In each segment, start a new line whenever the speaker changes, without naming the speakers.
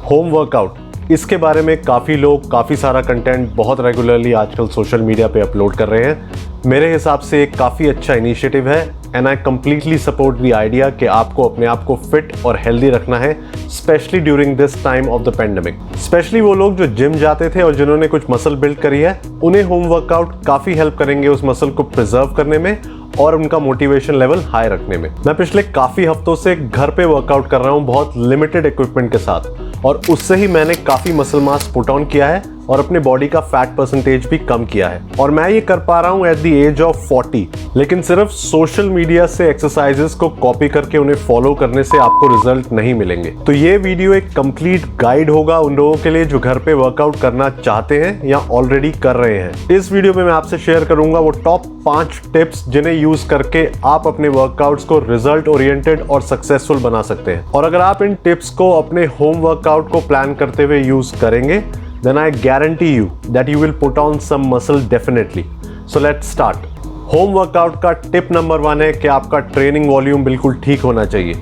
Home workout, इसके बारे में काफ़ी लोग काफ़ी सारा कंटेंट बहुत रेगुलरली आजकल सोशल मीडिया पे अपलोड कर रहे हैं। मेरे हिसाब से एक काफ़ी अच्छा इनिशिएटिव है and I completely support the idea कि आपको अपने आप को फिट और हेल्दी रखना है, specially during this time of the pandemic. Specially वो लोग जो जिम जाते थे और जिन्होंने कुछ मसल बिल्ड करी है, उन्हें होम वर्कआउट काफ़ी हेल्प करेंगे उस मसल को प्रिजर्व करने में और उनका मोटिवेशन लेवल हाई रखने में। मैं पिछले काफ़ी हफ्तों से घर पे वर्कआउट कर रहा हूँ बहुत लिमिटेड इक्विपमेंट के साथ, और उससे ही मैंने काफ़ी मसल मास पुट ऑन किया है और अपने बॉडी का फैट परसेंटेज भी कम किया है। और मैं ये कर पा रहा हूँ एट द एज ऑफ 40, लेकिन सिर्फ सोशल मीडिया से एक्सरसाइजेस को कॉपी करके उन्हें फॉलो करने से आपको रिजल्ट नहीं मिलेंगे। तो ये वीडियो एक कंप्लीट गाइड होगा उन लोगों के लिए जो घर पे वर्कआउट करना चाहते हैं या ऑलरेडी कर रहे हैं। इस वीडियो में मैं आपसे शेयर करूंगा वो टॉप 5 टिप्स जिन्हें यूज करके आप अपने वर्कआउट्स को रिजल्ट ओरिएंटेड और सक्सेसफुल बना सकते हैं। और अगर आप इन टिप्स को अपने होम वर्कआउट को प्लान करते हुए यूज करेंगे, then I guarantee you that you will put on some muscle definitely. So let's start. Home workout का टिप नंबर 1 है कि आपका ट्रेनिंग वॉल्यूम बिल्कुल ठीक होना चाहिए।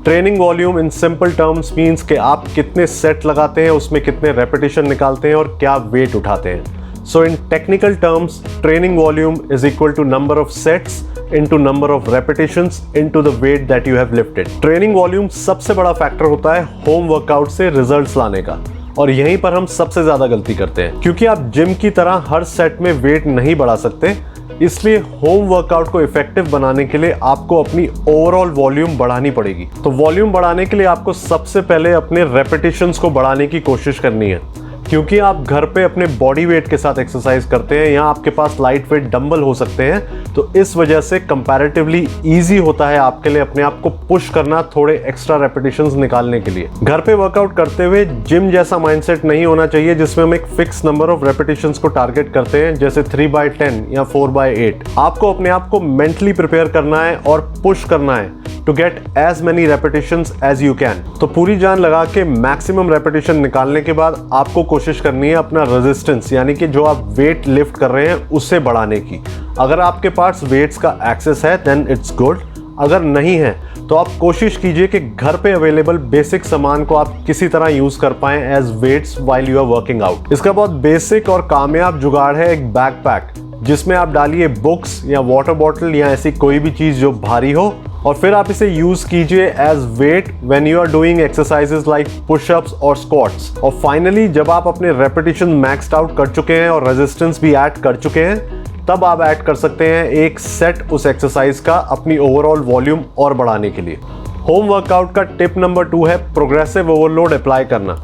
Training volume in simple terms means कि आप कितने सेट लगाते हैं, उसमें कितने रेपिटेशन निकालते हैं और क्या वेट उठाते हैं। So in technical terms, training volume is equal to number of sets into number of repetitions into the weight that you have lifted. Training volume सबसे बड़ा फैक्टर होता है होम वर्कआउट से रिजल्ट्स लाने का, और यहीं पर हम सबसे ज्यादा गलती करते हैं, क्योंकि आप जिम की तरह हर सेट में वेट नहीं बढ़ा सकते। इसलिए होम वर्कआउट को इफेक्टिव बनाने के लिए आपको अपनी ओवरऑल वॉल्यूम बढ़ानी पड़ेगी। तो वॉल्यूम बढ़ाने के लिए आपको सबसे पहले अपने रेपिटेशंस को बढ़ाने की कोशिश करनी है, क्योंकि आप घर पे अपने बॉडी वेट के साथ एक्सरसाइज करते हैं या आपके पास लाइट वेट डंबल हो सकते हैं, तो इस वजह से कंपैरेटिवली इजी होता है आपके लिए अपने आप को पुश करना थोड़े एक्स्ट्रा रेपिटेशंस निकालने के लिए। घर पे वर्कआउट करते हुए जिम जैसा माइंडसेट नहीं होना चाहिए जिसमें हम एक फिक्स नंबर ऑफ रेपिटेशंस को टारगेट करते हैं, जैसे 3/10 या 4/8। आपको अपने आप को मेंटली प्रिपेयर करना है और पुश करना है to get as many repetitions as you can. तो पूरी जान लगा के मैक्सिमम रेपिटेशन निकालने के बाद आपको कोशिश करनी है अपना रेजिस्टेंस, यानी कि जो आप वेट लिफ्ट कर रहे हैं उससे बढ़ाने की। अगर आपके पास वेट्स का एक्सेस है देन इट्स गुड, अगर नहीं है तो आप कोशिश कीजिए कि घर पे अवेलेबल बेसिक सामान को आप किसी तरह यूज कर पाएं as weights while you are working out. इसका बहुत बेसिक और कामयाब जुगाड़ है एक बैकपैक, जिसमें आप डालिए बुक्स या वाटर बॉटल या ऐसी कोई भी चीज जो भारी हो, और फिर आप इसे यूज कीजिए as weight when you are doing exercises like pushups और स्क्वाट्स। और फाइनली जब आप अपने रेपिटेशन मैक्स्ड आउट कर चुके हैं और रेजिस्टेंस भी ऐड कर चुके हैं, तब आप ऐड कर सकते हैं एक सेट उस एक्सरसाइज का अपनी ओवरऑल वॉल्यूम और बढ़ाने के लिए। होम वर्कआउट का टिप नंबर 2 है प्रोग्रेसिव ओवरलोड अप्लाई करना।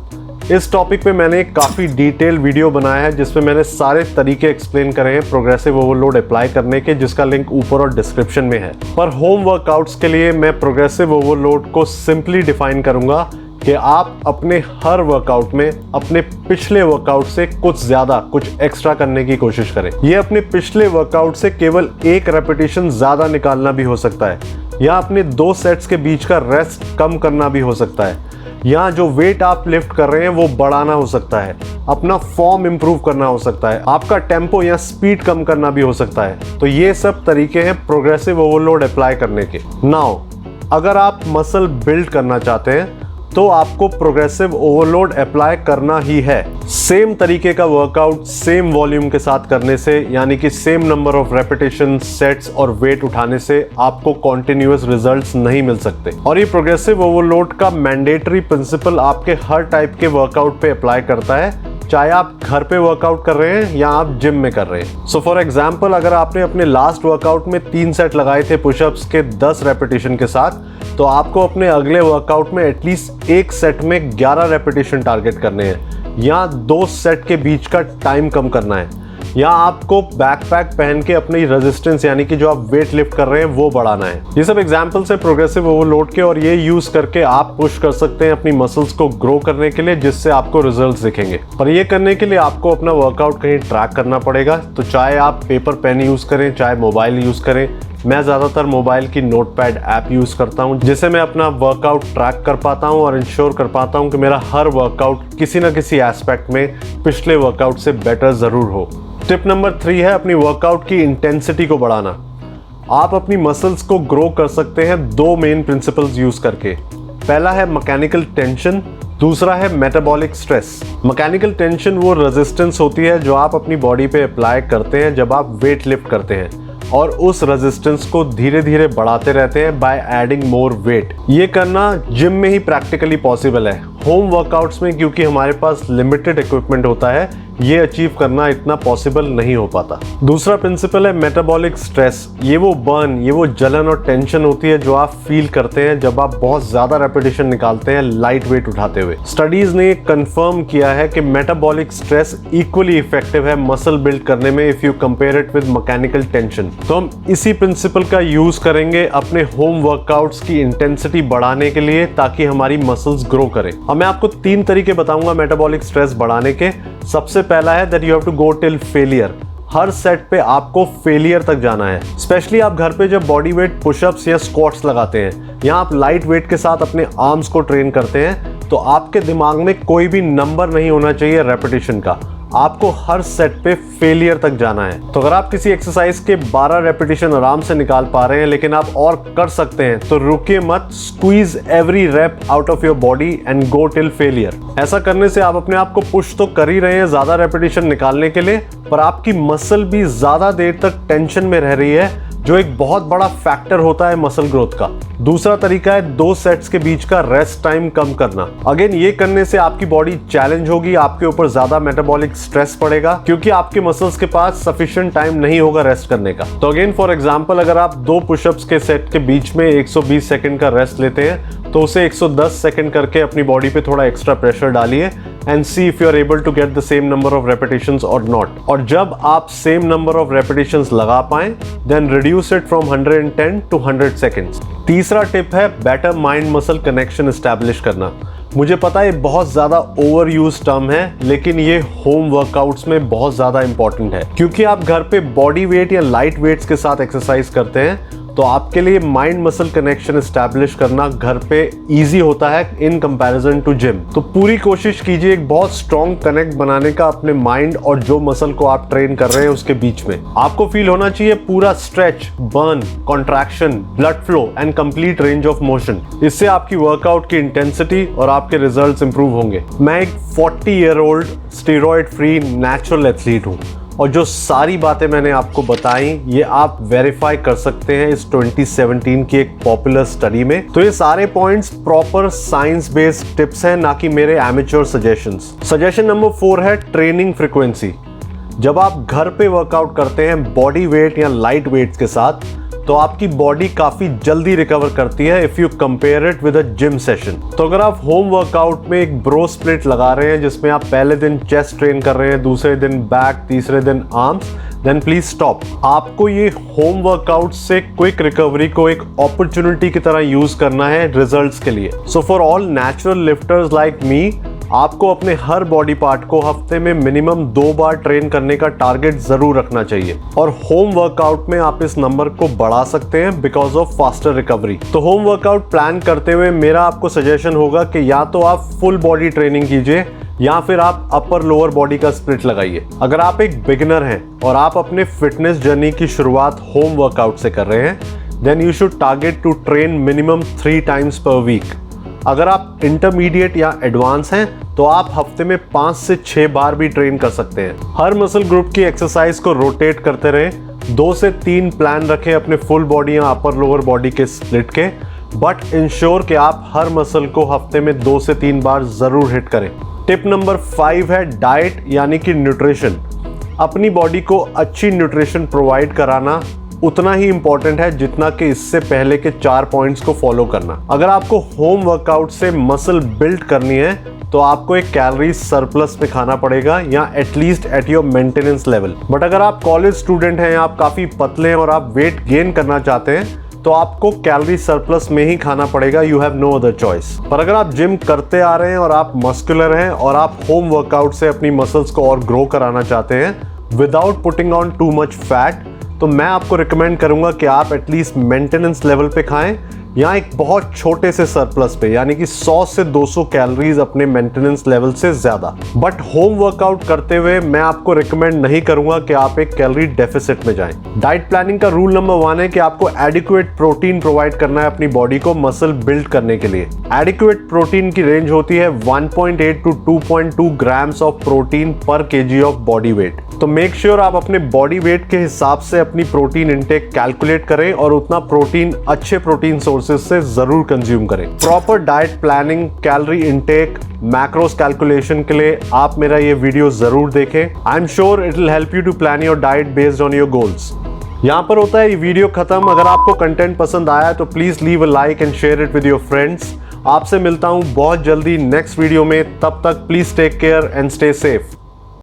इस टॉपिक पे मैंने काफ़ी डिटेल वीडियो बनाया है जिसमें मैंने सारे तरीके एक्सप्लेन करे हैं प्रोग्रेसिव ओवरलोड अप्लाई करने के, जिसका लिंक ऊपर और डिस्क्रिप्शन में है। पर होम वर्कआउट्स के लिए मैं प्रोग्रेसिव ओवरलोड को सिंपली डिफाइन करूंगा कि आप अपने हर वर्कआउट में अपने पिछले वर्कआउट से कुछ ज़्यादा, कुछ एक्स्ट्रा करने की कोशिश करें। ये अपने पिछले वर्कआउट से केवल एक रेपिटेशन ज़्यादा निकालना भी हो सकता है, या अपने 2 सेट्स के बीच का रेस्ट कम करना भी हो सकता है, या जो वेट आप लिफ्ट कर रहे हैं वो बढ़ाना हो सकता है, अपना फॉर्म इंप्रूव करना हो सकता है, आपका टेम्पो या स्पीड कम करना भी हो सकता है। तो ये सब तरीके हैं प्रोग्रेसिव ओवरलोड अप्लाई करने के। नाउ अगर आप मसल बिल्ड करना चाहते हैं तो आपको प्रोग्रेसिव ओवरलोड अप्लाई करना ही है। सेम तरीके का वर्कआउट सेम वॉल्यूम के साथ करने से, यानी कि same number of repetition, sets और वेट उठाने से आपको कॉन्टिन्यूअस रिजल्ट्स नहीं मिल सकते। और ये प्रोग्रेसिव ओवरलोड का मैंडेटरी प्रिंसिपल आपके हर टाइप के वर्कआउट पे अप्लाई करता है, चाहे आप घर पे वर्कआउट कर रहे हैं या आप जिम में कर रहे हैं। सो फॉर एग्जांपल, अगर आपने अपने लास्ट वर्कआउट में 3 सेट लगाए थे पुशअप्स के 10 रेपिटेशन के साथ, तो आपको अपने अगले वर्कआउट में एटलीस्ट एक सेट में 11 रेपिटेशन टारगेट करने हैं, या 2 सेट के बीच का टाइम कम करना है, या आपको बैकपैक पहन के अपनी रेजिस्टेंस, यानी कि जो आप वेट लिफ्ट कर रहे हैं वो बढ़ाना है। ये सब एग्जांपल्स है प्रोग्रेसिव ओवरलोड के, और ये यूज करके आप पुश कर सकते हैं अपनी मसल्स को ग्रो करने के लिए, जिससे आपको रिजल्ट्स दिखेंगे। पर ये करने के लिए आपको अपना वर्कआउट कहीं ट्रैक करना पड़ेगा। तो चाहे आप पेपर पेन यूज करें, चाहे मोबाइल यूज करें, मैं ज़्यादातर मोबाइल की नोटपैड ऐप यूज़ करता हूँ, जिससे मैं अपना वर्कआउट ट्रैक कर पाता हूँ और इंश्योर कर पाता हूँ कि मेरा हर वर्कआउट किसी न किसी एस्पेक्ट में पिछले वर्कआउट से बेटर ज़रूर हो। टिप नंबर 3 है अपनी वर्कआउट की इंटेंसिटी को बढ़ाना। आप अपनी मसल्स को ग्रो कर सकते हैं 2 मेन प्रिंसिपल्स यूज़ करके। पहला है मैकेनिकल टेंशन दूसरा है मेटाबॉलिक स्ट्रेस। मैकेनिकल टेंशन वो रेजिस्टेंस होती है जो आप अपनी बॉडी पे अप्लाई करते हैं जब आप वेट लिफ्ट करते हैं, और उस रेजिस्टेंस को धीरे धीरे बढ़ाते रहते हैं बाय एडिंग मोर वेट। ये करना जिम में ही प्रैक्टिकली पॉसिबल है। होम वर्कआउट्स में क्योंकि हमारे पास लिमिटेड इक्विपमेंट होता है, ये अचीव करना इतना पॉसिबल नहीं हो पाता। दूसरा प्रिंसिपल है मेटाबॉलिक स्ट्रेस। ये वो बर्न, ये वो जलन और टेंशन होती है जो आप फील करते हैं जब आप बहुत ज्यादा रेपिटेशन निकालते हैं लाइट वेट उठाते हुए। स्टडीज ने कंफर्म किया है कि मेटाबॉलिक स्ट्रेस इक्वली इफेक्टिव है मसल बिल्ड करने में if you compare it with mechanical tension. तो हम इसी प्रिंसिपल का यूज करेंगे अपने होम वर्कआउट्स की इंटेंसिटी बढ़ाने के लिए, ताकि हमारी मसल्स ग्रो करें। अब मैं आपको 3 तरीके बताऊंगा मेटाबॉलिक स्ट्रेस बढ़ाने के। सबसे पहला है that you have to go till failure. हर सेट पे आपको फेलियर तक जाना है। स्पेशली आप घर पे जब बॉडी वेट पुशअप्स या स्क्वाट्स लगाते हैं, या आप लाइट वेट के साथ अपने आर्म्स को ट्रेन करते हैं, तो आपके दिमाग में कोई भी नंबर नहीं होना चाहिए रेपिटेशन का। आपको हर सेट पे फेलियर तक जाना है। तो अगर आप किसी एक्सरसाइज के 12 रेपिटेशन आराम से निकाल पा रहे हैं, लेकिन आप और कर सकते हैं, तो रुकिए मत। Squeeze every rape out of your body and go till failure. ऐसा करने से आप अपने आप को पुश तो कर ही रहे हैं ज्यादा रेपिटेशन निकालने के लिए, पर आपकी मसल भी ज्यादा देर तक टेंशन में रह रही है, जो एक बहुत बड़ा फैक्टर होता है मसल ग्रोथ का। दूसरा तरीका है 2 सेट्स के बीच का रेस्ट टाइम कम करना। अगेन ये करने से आपकी बॉडी चैलेंज होगी, आपके ऊपर ज्यादा मेटाबॉलिक स्ट्रेस पड़ेगा, क्योंकि आपके मसल्स के पास सफिशिएंट टाइम नहीं होगा रेस्ट करने का। तो अगेन फॉर एग्जांपल, अगर आप 2 पुशअप्स के सेट के बीच में 120 सेकंड का रेस्ट लेते हैं, तो उसे 110 सेकंड करके अपनी बॉडी पे थोड़ा एक्स्ट्रा प्रेशर डालिए and see if you are able to get the same number of repetitions or not. और जब आप same number of repetitions लगा पाएं, then reduce it from 110 to 100 seconds. तीसरा टिप है better mind muscle connection establish करना। मुझे पता है ये बहुत ज्यादा ओवर यूज टर्म है, लेकिन ये होम वर्कआउट्स में बहुत ज्यादा इंपॉर्टेंट है, क्योंकि आप घर पे बॉडी वेट या लाइट वेट्स के साथ एक्सरसाइज करते हैं, तो आपके लिए माइंड मसल कनेक्शन एस्टैब्लिश करना घर पे इजी होता है इन कंपैरिजन टू जिम। तो पूरी कोशिश कीजिए एक बहुत स्ट्रॉन्ग कनेक्ट बनाने का अपने माइंड और जो मसल को आप ट्रेन कर रहे हैं उसके बीच में। आपको फील होना चाहिए पूरा stretch, burn, contraction, blood flow and complete range of motion. इससे आपकी वर्कआउट की इंटेंसिटी और आपके रिजल्ट्स इंप्रूव होंगे। मैं एक 40 year old steroid free natural athlete हूँ, और जो सारी बातें मैंने आपको बताई ये आप वेरीफाई कर सकते हैं इस 2017 की एक पॉपुलर स्टडी में। तो ये सारे points proper science based tips हैं, ना कि मेरे एमेच्योर सजेशंस। सजेशन नंबर 4 है ट्रेनिंग फ्रीक्वेंसी। जब आप घर पे वर्कआउट करते हैं बॉडी वेट या लाइट वेट्स के साथ, तो आपकी बॉडी काफी जल्दी रिकवर करती है if you compare it with a gym session. तो अगर आप होम वर्कआउट में एक ब्रो स्प्लिट लगा रहे हैं, जिसमें आप पहले दिन चेस्ट ट्रेन कर रहे हैं, दूसरे दिन बैक, तीसरे दिन आर्म्स, देन प्लीज स्टॉप। आपको ये होम वर्कआउट से क्विक रिकवरी को एक अपॉर्चुनिटी की तरह यूज करना है रिजल्ट्स के लिए। So for all natural lifters like me, आपको अपने हर बॉडी पार्ट को हफ्ते में मिनिमम 2 बार ट्रेन करने का टारगेट जरूर रखना चाहिए, और होम वर्कआउट में आप इस नंबर को बढ़ा सकते हैं बिकॉज ऑफ फास्टर रिकवरी। तो होम वर्कआउट प्लान करते हुए मेरा आपको सजेशन होगा कि या तो आप फुल बॉडी ट्रेनिंग कीजिए, या फिर आप अपर लोअर बॉडी का स्प्लिट लगाइए। अगर आप एक बिगिनर हैं और आप अपने फिटनेस जर्नी की शुरुआत होम वर्कआउट से कर रहे हैं, then you should target to train minimum 3 times per week. अगर आप इंटरमीडिएट या एडवांस हैं, तो आप हफ्ते में 5 से 6 बार भी ट्रेन कर सकते हैं। हर मसल ग्रुप की एक्सरसाइज को रोटेट करते रहें। 2 से 3 प्लान रखें अपने फुल बॉडी या अपर लोअर बॉडी के स्प्लिट के, बट इंश्योर कि आप हर मसल को हफ्ते में 2 से 3 बार जरूर हिट करें। टिप नंबर 5 है डाइट यानी कि न्यूट्रिशन। अपनी बॉडी को अच्छी न्यूट्रिशन प्रोवाइड कराना उतना ही इंपॉर्टेंट है जितना कि इससे पहले के 4 पॉइंट्स को फॉलो करना। अगर आपको होम वर्कआउट से मसल बिल्ड करनी है, तो आपको एक कैलोरी सरप्लस में खाना पड़ेगा, या at least at your maintenance level. But अगर आप कॉलेज स्टूडेंट हैं, आप काफी पतले हैं और आप वेट गेन करना चाहते हैं, तो आपको कैलोरी सरप्लस में ही खाना पड़ेगा। You have no other choice. पर अगर आप जिम करते आ रहे हैं और आप मस्कुलर हैं और आप होम वर्कआउट से अपनी मसल्स को और ग्रो कराना चाहते हैं without putting on too much fat, तो मैं आपको रिकमेंड करूंगा कि आप एटलीस्ट मेंटेनेंस लेवल पे खाएं, यहाँ एक बहुत छोटे से सरप्लस पे, यानी कि 100 से 200 कैलोरीज अपने मेंटेनेंस लेवल से ज्यादा। बट होम वर्कआउट करते हुए मैं आपको रिकमेंड नहीं करूंगा कि आप एक कैलोरी डेफिसिट में जाएं। डाइट प्लानिंग का रूल नंबर 1 है कि आपको एडिक्वेट प्रोटीन प्रोवाइड करना है अपनी बॉडी को मसल बिल्ड करने के लिए। एडिक्वेट प्रोटीन की रेंज होती है 1.8 टू 2.2 ग्राम्स ऑफ प्रोटीन पर केजी ऑफ बॉडी वेट। तो मेक श्योर आप अपने बॉडी वेट के हिसाब से अपनी प्रोटीन इंटेक कैलकुलेट करें और उतना प्रोटीन अच्छे प्रोटीन सोर्सेज से जरूर कंज्यूम करें। Proper diet planning, calorie intake, macros calculation के लिए आप मेरा ये वीडियो जरूर देखें। I am sure it will help you to plan your diet based on your goals. यहाँ पर होता है ये वीडियो खत्म। अगर आपको कंटेंट पसंद आया तो please leave a like and share it with your friends. आपसे मिलता हूँ बहुत जल्दी नेक्स्ट वीडियो में। तब तक please take care and stay safe.